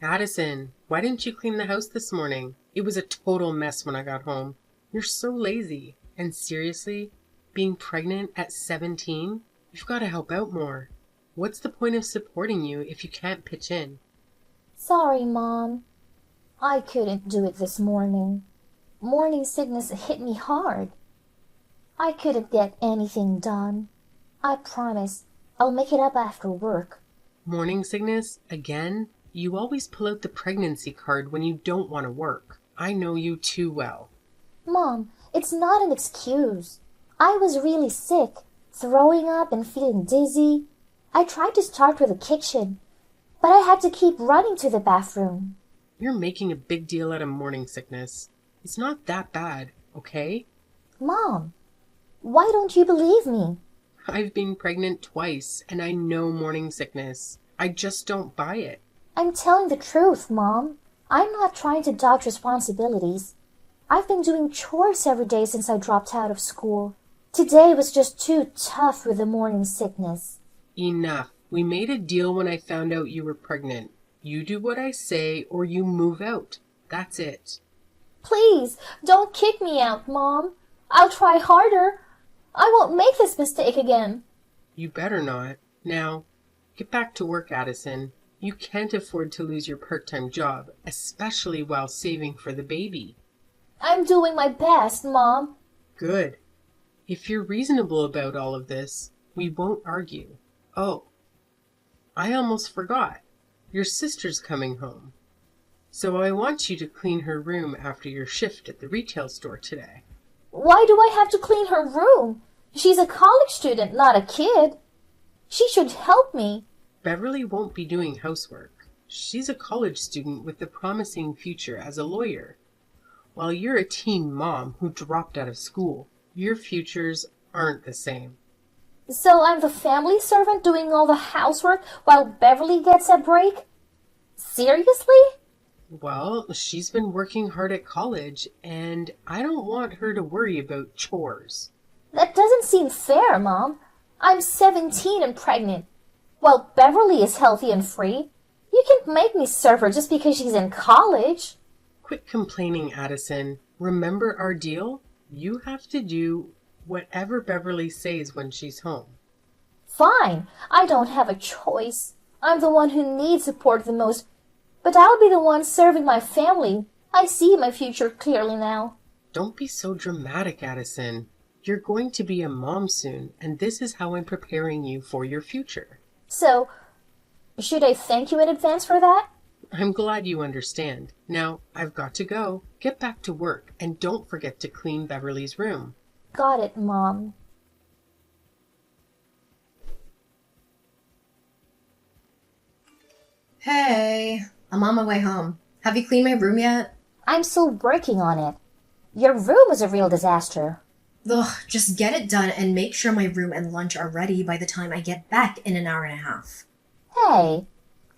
Addison, why didn't you clean the house this morning? It was a total mess when I got home. You're so lazy. And seriously, being pregnant at 17? You've got to help out more. What's the point of supporting you if you can't pitch in? Sorry, Mom. I couldn't do it this morning. Morning sickness hit me hard. I couldn't get anything done. I promise I'll make it up after work. Morning sickness? Again? You always pull out the pregnancy card when you don't want to work. I know you too well. Mom, it's not an excuse. I was really sick, throwing up and feeling dizzy. I tried to start with the kitchen, but I had to keep running to the bathroom. You're making a big deal out of morning sickness. It's not that bad, okay? Mom, why don't you believe me? I've been pregnant twice, and I know morning sickness. I just don't buy it. I'm telling the truth, Mom. I'm not trying to dodge responsibilities. I've been doing chores every day since I dropped out of school. Today was just too tough with the morning sickness. Enough. We made a deal when I found out you were pregnant. You do what I say or you move out. That's it. Please, don't kick me out, Mom. I'll try harder. I won't make this mistake again. You better not. Now, get back to work, Addison. You can't afford to lose your part-time job, especially while saving for the baby. I'm doing my best, Mom. Good. If you're reasonable about all of this, we won't argue. Oh, I almost forgot. Your sister's coming home. So I want you to clean her room after your shift at the retail store today. Why do I have to clean her room? She's a college student, not a kid. She should help me. Beverly won't be doing housework. She's a college student with a promising future as a lawyer. While you're a teen mom who dropped out of school, your futures aren't the same. So I'm the family servant doing all the housework while Beverly gets a break? Seriously? Well, she's been working hard at college, and I don't want her to worry about chores. That doesn't seem fair, Mom. I'm 17 and pregnant. While Beverly is healthy and free, you can't make me serve her just because she's in college. Quit complaining, Addison. Remember our deal? You have to do whatever Beverly says when she's home. Fine, I don't have a choice. I'm the one who needs support the most, but I'll be the one serving my family. I see my future clearly now. Don't be so dramatic, Addison. You're going to be a mom soon, and this is how I'm preparing you for your future. So, should I thank you in advance for that? I'm glad you understand. Now, I've got to go. Get back to work, and don't forget to clean Beverly's room. Got it, Mom. Hey, I'm on my way home. Have you cleaned my room yet? I'm still working on it. Your room was a real disaster. Ugh, just get it done and make sure my room and lunch are ready by the time I get back in an hour and a half. Hey,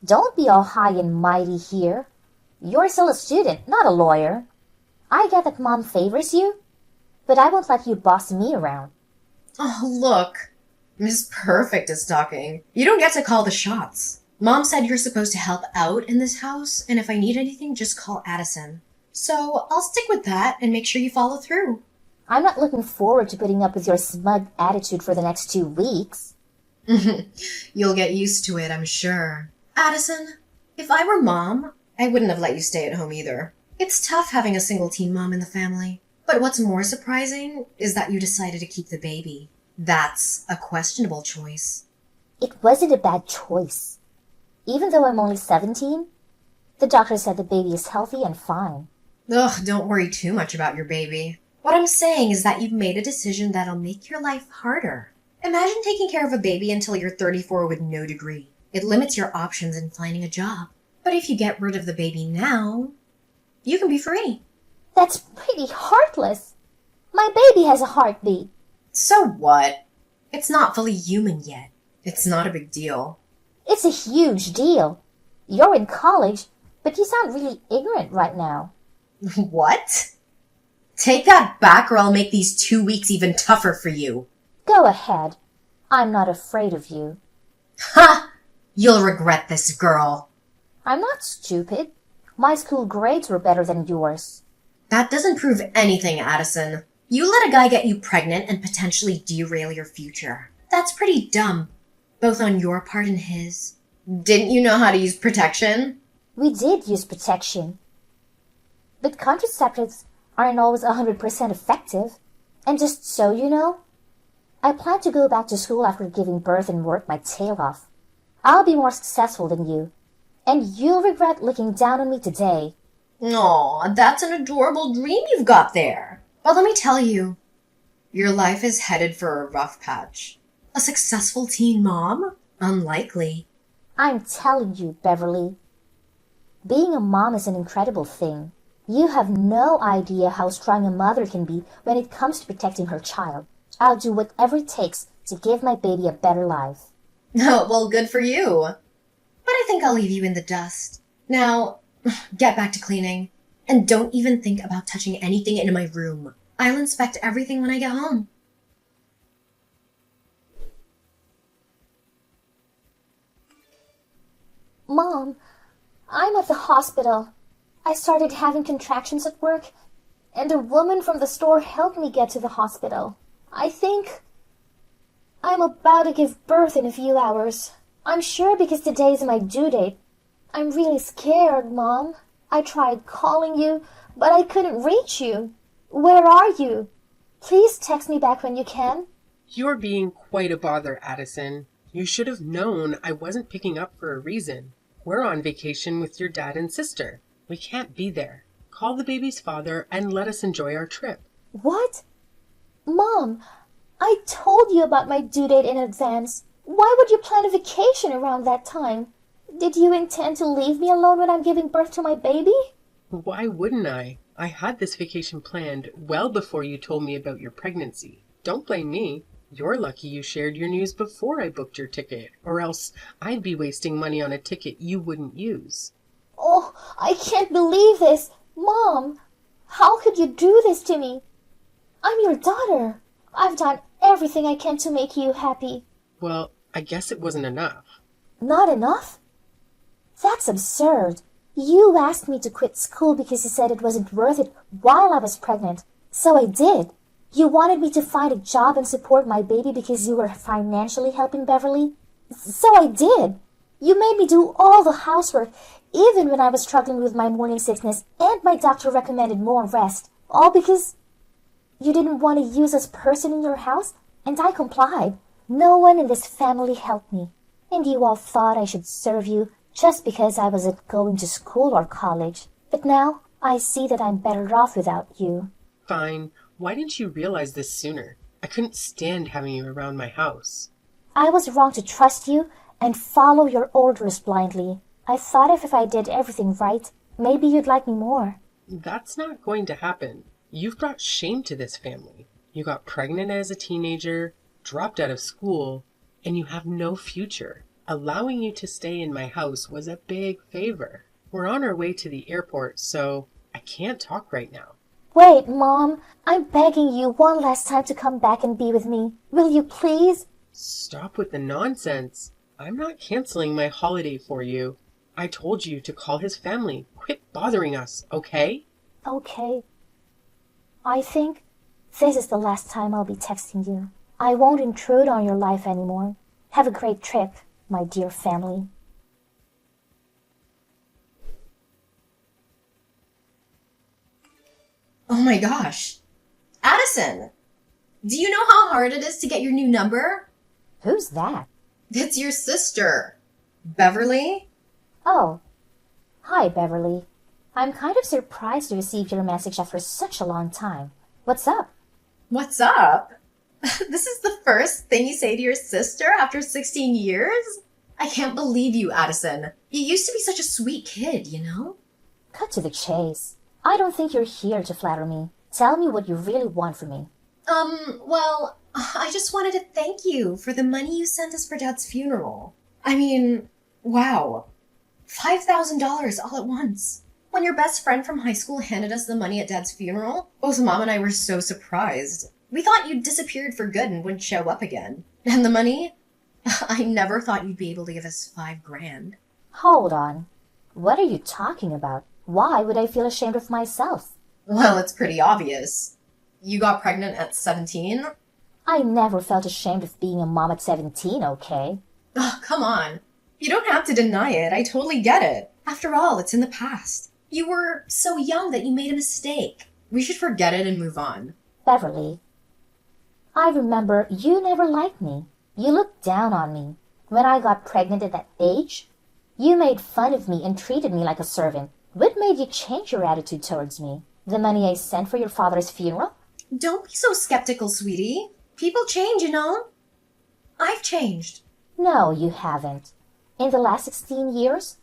don't be all high and mighty here. You're still a student, not a lawyer. I get that Mom favors you, but I won't let you boss me around. Oh, look. Miss Perfect is talking. You don't get to call the shots. Mom said you're supposed to help out in this house, and if I need anything, just call Addison. So I'll stick with that and make sure you follow through. I'm not looking forward to putting up with your smug attitude for the next 2 weeks. You'll get used to it, I'm sure. Addison, if I were Mom, I wouldn't have let you stay at home either. It's tough having a single teen mom in the family. But what's more surprising is that you decided to keep the baby. That's a questionable choice. It wasn't a bad choice. Even though I'm only 17, the doctor said the baby is healthy and fine. Ugh, don't worry too much about your baby. What I'm saying is that you've made a decision that'll make your life harder. Imagine taking care of a baby until you're 34 with no degree. It limits your options in finding a job. But if you get rid of the baby now, you can be free. That's pretty heartless. My baby has a heartbeat. So what? It's not fully human yet. It's not a big deal. It's a huge deal. You're in college, but you sound really ignorant right now. What? Take that back or I'll make these 2 weeks even tougher for you. Go ahead. I'm not afraid of you. Ha! You'll regret this, girl. I'm not stupid. My school grades were better than yours. That doesn't prove anything, Addison. You let a guy get you pregnant and potentially derail your future. That's pretty dumb, both on your part and his. Didn't you know how to use protection? We did use protection. But contraceptives aren't always 100% effective. And just so you know, I plan to go back to school after giving birth and work my tail off. I'll be more successful than you. And you'll regret looking down on me today. Aw, that's an adorable dream you've got there. But let me tell you, your life is headed for a rough patch. A successful teen mom? Unlikely. I'm telling you, Beverly. Being a mom is an incredible thing. You have no idea how strong a mother can be when it comes to protecting her child. I'll do whatever it takes to give my baby a better life. Oh, well, good for you. But I think I'll leave you in the dust. Now, get back to cleaning. And don't even think about touching anything in my room. I'll inspect everything when I get home. Mom, I'm at the hospital. I started having contractions at work, and a woman from the store helped me get to the hospital. I think I'm about to give birth in a few hours. I'm sure because today is my due date. I'm really scared, Mom. I tried calling you, but I couldn't reach you. Where are you? Please text me back when you can. You're being quite a bother, Addison. You should have known I wasn't picking up for a reason. We're on vacation with your dad and sister. We can't be there. Call the baby's father and let us enjoy our trip. What? Mom, I told you about my due date in advance. Why would you plan a vacation around that time? Did you intend to leave me alone when I'm giving birth to my baby? Why wouldn't I? I had this vacation planned well before you told me about your pregnancy. Don't blame me. You're lucky you shared your news before I booked your ticket, or else I'd be wasting money on a ticket you wouldn't use. Oh, I can't believe this. Mom, how could you do this to me? I'm your daughter. I've done everything I can to make you happy. Well, I guess it wasn't enough. Not enough? That's absurd. You asked me to quit school because you said it wasn't worth it while I was pregnant. So I did. You wanted me to find a job and support my baby because you were financially helping Beverly. So I did. You made me do all the housework, even when I was struggling with my morning sickness, and my doctor recommended more rest. All because you didn't want to use us person in your house, and I complied. No one in this family helped me, and you all thought I should serve you just because I wasn't going to school or college. But now I see that I'm better off without you. Fine. Why didn't you realize this sooner? I couldn't stand having you around my house. I was wrong to trust you and follow your orders blindly. I thought if I did everything right, maybe you'd like me more. That's not going to happen. You've brought shame to this family. You got pregnant as a teenager, dropped out of school, and you have no future. Allowing you to stay in my house was a big favor. We're on our way to the airport, so I can't talk right now. Wait, Mom, I'm begging you one last time to come back and be with me. Will you please? Stop with the nonsense. I'm not canceling my holiday for you. I told you to call his family. Quit bothering us, okay? Okay. I think this is the last time I'll be texting you. I won't intrude on your life anymore. Have a great trip, my dear family. Oh my gosh. Addison! Do you know how hard it is to get your new number? Who's that? It's your sister. Beverly? Oh, hi, Beverly. I'm kind of surprised to receive your message after such a long time. What's up? What's up? This is the first thing you say to your sister after 16 years? I can't believe you, Addison. You used to be such a sweet kid, you know? Cut to the chase. I don't think you're here to flatter me. Tell me what you really want from me. Well, I just wanted to thank you for the money you sent us for Dad's funeral. I mean, wow. $5,000 all at once. When your best friend from high school handed us the money at Dad's funeral, both Mom and I were so surprised. We thought you'd disappeared for good and wouldn't show up again. And the money? I never thought you'd be able to give us $5,000. Hold on. What are you talking about? Why would I feel ashamed of myself? Well, it's pretty obvious. You got pregnant at 17? I never felt ashamed of being a mom at 17, okay? Oh, come on. You don't have to deny it. I totally get it. After all, it's in the past. You were so young that you made a mistake. We should forget it and move on. Beverly, I remember you never liked me. You looked down on me. When I got pregnant at that age, you made fun of me and treated me like a servant. What made you change your attitude towards me? The money I sent for your father's funeral? Don't be so skeptical, sweetie. People change, you know. I've changed. No, you haven't. In the last 16 years,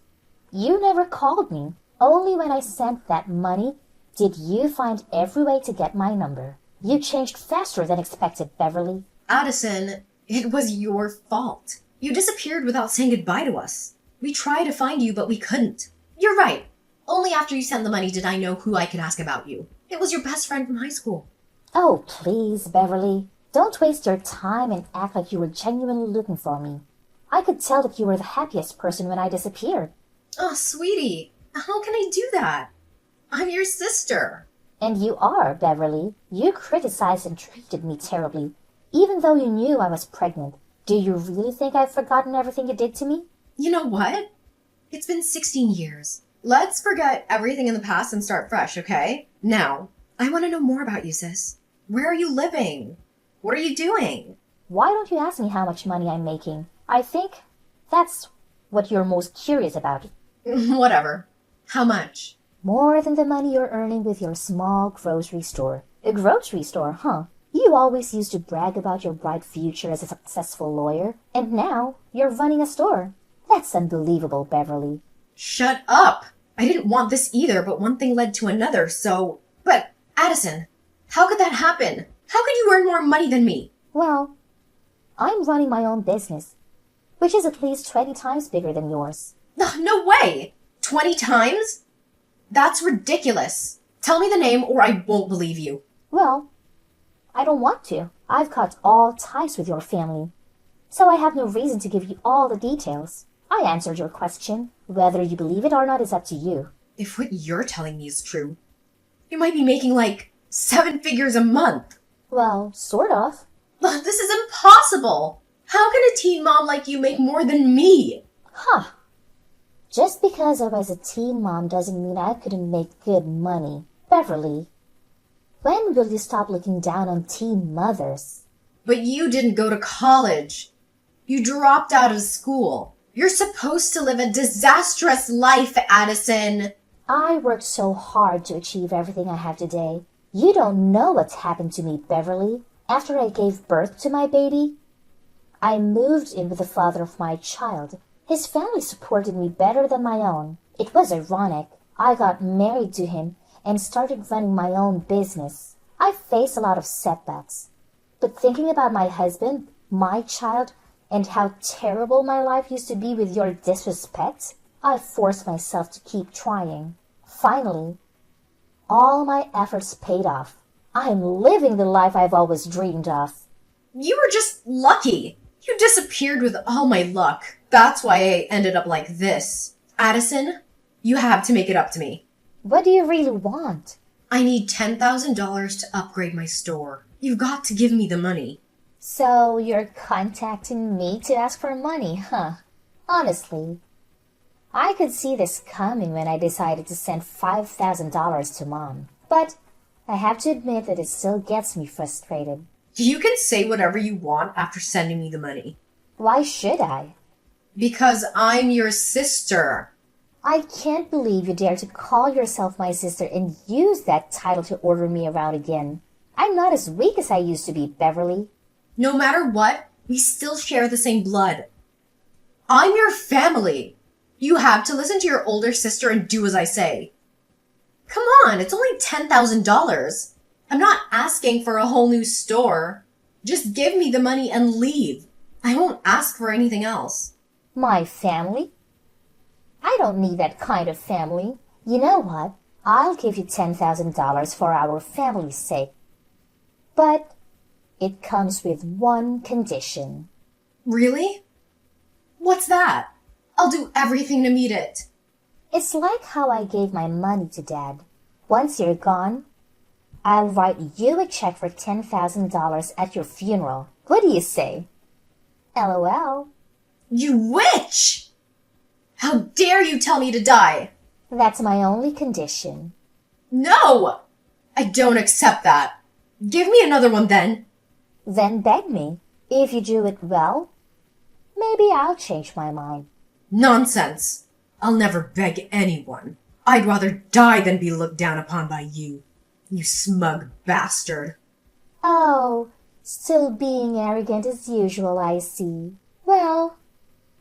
you never called me. Only when I sent that money did you find every way to get my number. You changed faster than expected, Beverly. Addison, it was your fault. You disappeared without saying goodbye to us. We tried to find you, but we couldn't. You're right. Only after you sent the money did I know who I could ask about you. It was your best friend from high school. Oh, please, Beverly. Don't waste your time and act like you were genuinely looking for me. I could tell that you were the happiest person when I disappeared. Oh, sweetie, how can I do that? I'm your sister. And you are, Beverly. You criticized and treated me terribly, even though you knew I was pregnant. Do you really think I've forgotten everything you did to me? You know what? It's been 16 years. Let's forget everything in the past and start fresh, okay? Now, I want to know more about you, sis. Where are you living? What are you doing? Why don't you ask me how much money I'm making? I think that's what you're most curious about. Whatever. How much? More than the money you're earning with your small grocery store. A grocery store, huh? You always used to brag about your bright future as a successful lawyer, and now you're running a store. That's unbelievable, Beverly. Shut up! I didn't want this either, but one thing led to another, so... But, Addison, how could that happen? How could you earn more money than me? Well, I'm running my own business, which is at least 20 times bigger than yours. No way! 20 times? That's ridiculous. Tell me the name or I won't believe you. Well, I don't want to. I've cut all ties with your family, so I have no reason to give you all the details. I answered your question. Whether you believe it or not is up to you. If what you're telling me is true, you might be making like 7 figures a month. Well, sort of. This is impossible. How can a teen mom like you make more than me? Huh. Just because I was a teen mom doesn't mean I couldn't make good money. Beverly, when will you stop looking down on teen mothers? But you didn't go to college. You dropped out of school. You're supposed to live a disastrous life, Addison. I worked so hard to achieve everything I have today. You don't know what's happened to me, Beverly. After I gave birth to my baby, I moved in with the father of my child. His family supported me better than my own. It was ironic. I got married to him and started running my own business. I faced a lot of setbacks. But thinking about my husband, my child, and how terrible my life used to be with your disrespect, I forced myself to keep trying. Finally, all my efforts paid off. I'm living the life I've always dreamed of. You were just lucky. You disappeared with all my luck. That's why I ended up like this. Addison, you have to make it up to me. What do you really want? I need $10,000 to upgrade my store. You've got to give me the money. So you're contacting me to ask for money, huh? Honestly, I could see this coming when I decided to send $5,000 to Mom. But I have to admit that it still gets me frustrated. You can say whatever you want after sending me the money. Why should I? Because I'm your sister. I can't believe you dare to call yourself my sister and use that title to order me around again. I'm not as weak as I used to be, Beverly. No matter what, we still share the same blood. I'm your family. You have to listen to your older sister and do as I say. Come on, it's only $10,000. I'm not asking for a whole new store. Just give me the money and leave. I won't ask for anything else. My family? I don't need that kind of family. You know what? I'll give you $10,000 for our family's sake. But it comes with one condition. Really? What's that? I'll do everything to meet it. It's like how I gave my money to Dad. Once you're gone, I'll write you a check for $10,000 at your funeral. What do you say? LOL. You witch! How dare you tell me to die? That's my only condition. No! I don't accept that. Give me another one then. Then beg me. If you do it well, maybe I'll change my mind. Nonsense. I'll never beg anyone. I'd rather die than be looked down upon by you. You smug bastard. Oh, still being arrogant as usual, I see. Well,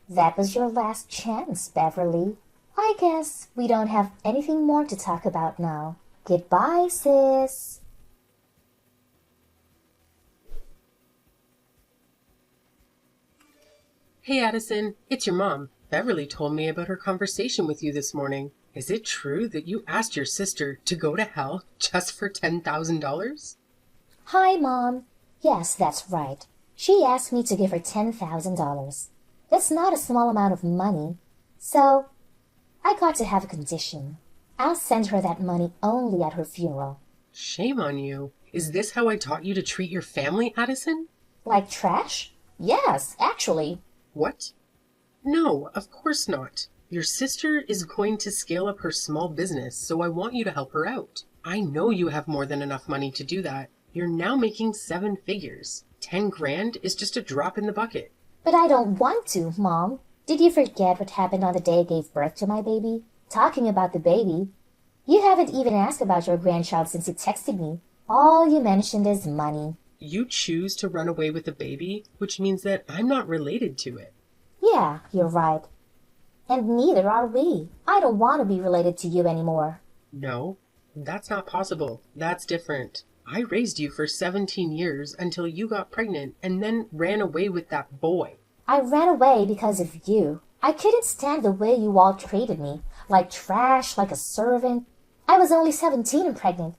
that was your last chance, Beverly. I guess we don't have anything more to talk about now. Goodbye, sis. Hey, Addison, it's your mom. Beverly told me about her conversation with you this morning. Is it true that you asked your sister to go to hell just for $10,000? Hi, Mom. Yes, that's right. She asked me to give her $10,000. That's not a small amount of money. So, I got to have a condition. I'll send her that money only at her funeral. Shame on you. Is this how I taught you to treat your family, Addison? Like trash? Yes, actually. What? No, of course not. Your sister is going to scale up her small business, so I want you to help her out. I know you have more than enough money to do that. You're now making 7 figures. 10 grand is just a drop in the bucket. But I don't want to, Mom. Did you forget what happened on the day I gave birth to my baby? Talking about the baby. You haven't even asked about your grandchild since you texted me. All you mentioned is money. You choose to run away with the baby, which means that I'm not related to it. Yeah, you're right. And neither are we. I don't want to be related to you anymore. No, that's not possible. That's different. I raised you for 17 years until you got pregnant and then ran away with that boy. I ran away because of you. I couldn't stand the way you all treated me. Like trash, like a servant. I was only 17 and pregnant.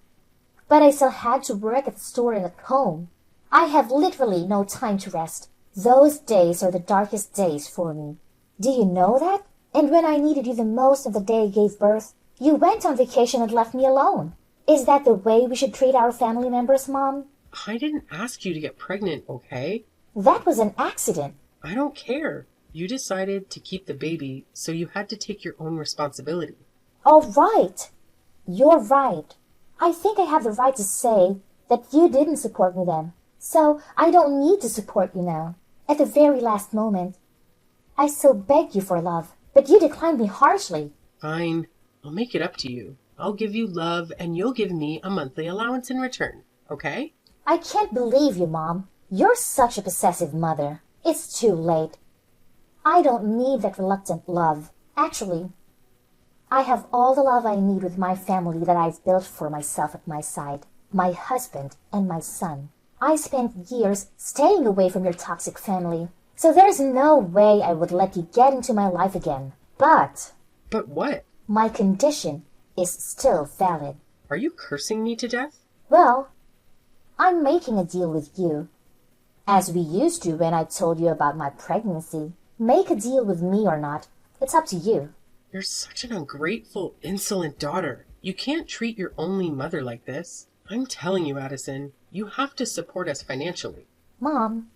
But I still had to work at the store and at home. I have literally no time to rest. Those days are the darkest days for me. Do you know that? And when I needed you the most on the day I gave birth, you went on vacation and left me alone. Is that the way we should treat our family members, Mom? I didn't ask you to get pregnant, okay? That was an accident. I don't care. You decided to keep the baby, so you had to take your own responsibility. All right. You're right. I think I have the right to say that you didn't support me then. So I don't need to support you now. At the very last moment, I still begged you for love, but you declined me harshly. Fine. I'll make it up to you. I'll give you love, and you'll give me a monthly allowance in return, okay? I can't believe you, Mom. You're such a possessive mother. It's too late. I don't need that reluctant love. Actually, I have all the love I need with my family that I've built for myself at my side, my husband and my son. I spent years staying away from your toxic family, so there's no way I would let you get into my life again. But what? My condition is still valid. Are you cursing me to death? Well, I'm making a deal with you. As we used to when I told you about my pregnancy. Make a deal with me or not. It's up to you. You're such an ungrateful, insolent daughter. You can't treat your only mother like this. I'm telling you, Addison, you have to support us financially. Mom,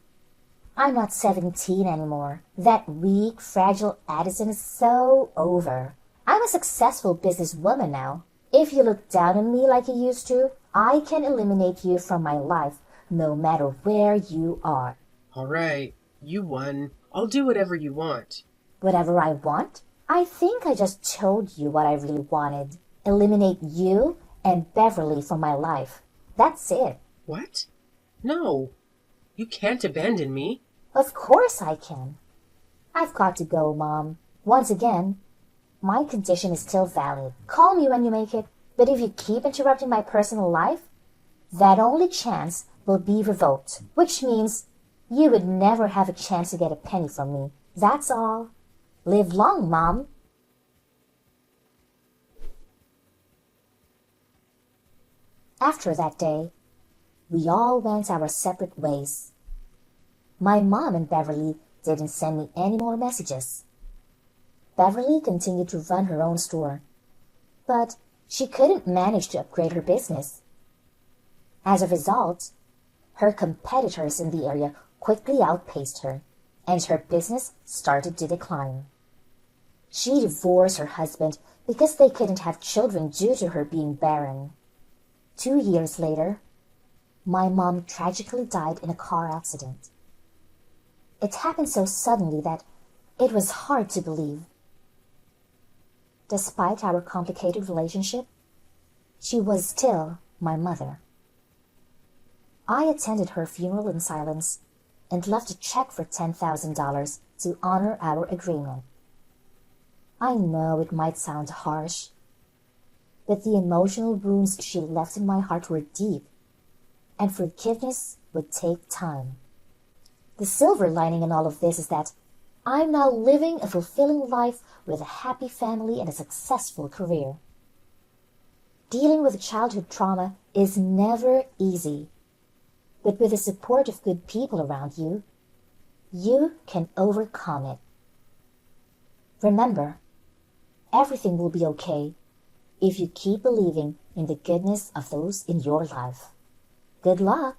I'm not 17 anymore. That weak, fragile Addison is so over. I'm a successful businesswoman now. If you look down on me like you used to, I can eliminate you from my life, no matter where you are. All right, you won. I'll do whatever you want. Whatever I want? I think I just told you what I really wanted. Eliminate you and Beverly from my life. That's it. What? No. You can't abandon me. Of course I can. I've got to go, Mom. Once again, my condition is still valid. Call me when you make it. But if you keep interrupting my personal life, that only chance will be revoked, which means you would never have a chance to get a penny from me. That's all. Live long, Mom. After that day, we all went our separate ways. My mom and Beverly didn't send me any more messages. Beverly continued to run her own store, but she couldn't manage to upgrade her business. As a result, her competitors in the area quickly outpaced her, and her business started to decline. She divorced her husband because they couldn't have children due to her being barren. 2 years later, my mom tragically died in a car accident. It happened so suddenly that it was hard to believe. Despite our complicated relationship, she was still my mother. I attended her funeral in silence and left a check for $10,000 to honor our agreement. I know it might sound harsh, but the emotional wounds she left in my heart were deep, and forgiveness would take time. The silver lining in all of this is that I'm now living a fulfilling life with a happy family and a successful career. Dealing with childhood trauma is never easy, but with the support of good people around you, you can overcome it. Remember, everything will be okay if you keep believing in the goodness of those in your life. Good luck!